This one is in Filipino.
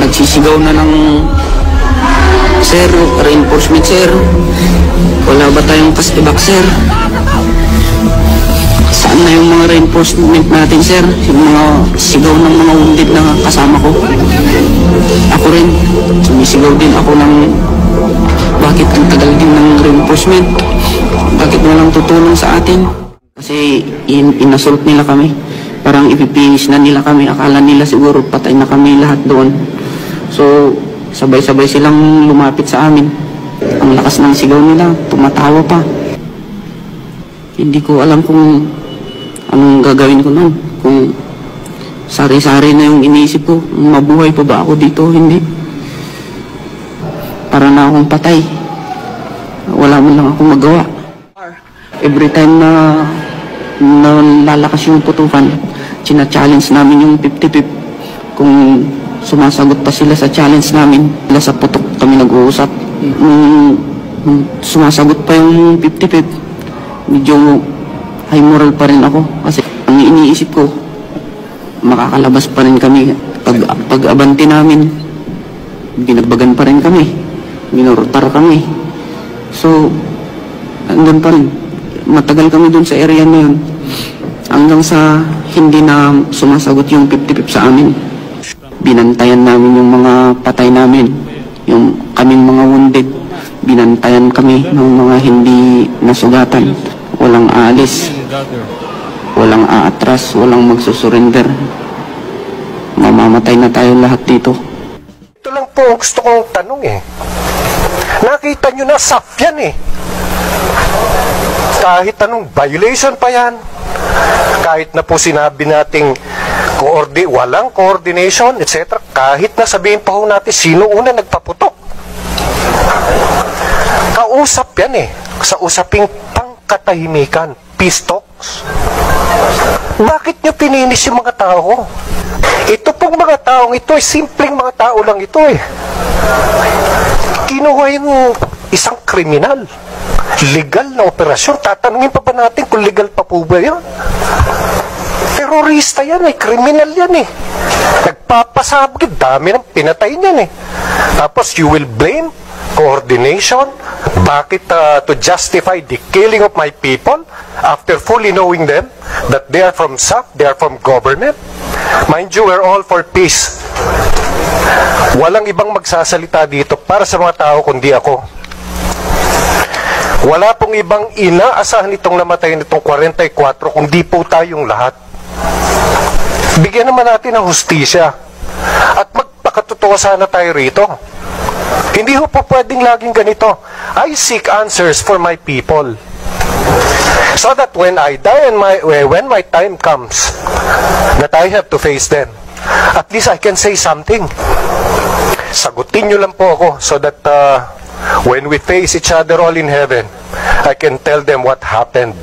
nagsisigaw na ng, "Sir, reinforcement sir. Wala ba tayong kastibak sir? Saan na yung mga reinforcement natin sir?" Yung mga sigaw ng mga wounded na kasama ko. Ako rin, sumisigaw din ako ng, bakit ang tagal din ng reinforcement? Bakit walang tutulong sa atin? Kasi inassault nila kami. Parang ipipinis na nila kami. Akala nila siguro patay na kami lahat doon. So, sabay-sabay silang lumapit sa amin. Ang lakas ng sigaw nila, tumatawa pa. Hindi ko alam kung anong gagawin ko nun. Kung sari-sari na yung iniisip ko, mabuhay pa ba ako dito? Hindi. Para na akong patay. Wala mo lang akong magawa. Every time na lalakas yung putukan, china-challenge namin yung 50-50. Kung sumasagot pa sila sa challenge namin, sila sa putok kami nag-uusap. Sumasagot pa yung 50-50, medyo high moral pa rin ako. Kasi ang iniisip ko, makakalabas pa rin kami. Pag-abanti namin, binabagan pa rin kami. Minorotar kami. So, andun pa rin. Matagal kami dun sa area na yun. Hanggang sa hindi na sumasagot yung 50-50 sa amin. Binantayan namin yung mga patay namin. Yung kaming mga wounded. Binantayan kami ng mga hindi nasugatan. Walang aalis. Walang aatras. Walang magsusurrender. Mamamatay na tayo lahat dito. Ito lang po ang gusto kong tanong eh. Nakita nyo na SAF yan eh. Kahit anong violation pa yan, kahit na po sinabi nating walang coordination, etc. Kahit na sabihin pa ho natin sino una nagpaputok. Kausap yan eh. Sa usaping pangkatahimikan, peace talks. Bakit nyo pininis yung mga tao? Ito pong mga taong ito ay simpleng mga tao lang ito eh. Kinuha yung isang kriminal. Legal na operasyon. Tatanungin pa ba natin kung legal pa po ba yan? Terorista yan eh. Kriminal yan eh. Nagpapasabog. Dami ng pinatay niyan eh. Tapos you will blame coordination. Bakit to justify the killing of my people after fully knowing them that they are from SAF, they are from government? Mind you, we're all for peace. Walang ibang magsasalita dito para sa mga tao kundi ako. Wala pong ibang inaasahan itong namatay nitong 44 kundi po tayong lahat. Bigyan naman natin ng hustisya at magpakatotoo sana tayo rito. Hindi ho po pwedeng laging ganito. I seek answers for my people. So that when I die and when my time comes, that I have to face them, at least I can say something. Sagutin nyo lang po ako so that when we face each other all in heaven, I can tell them what happened.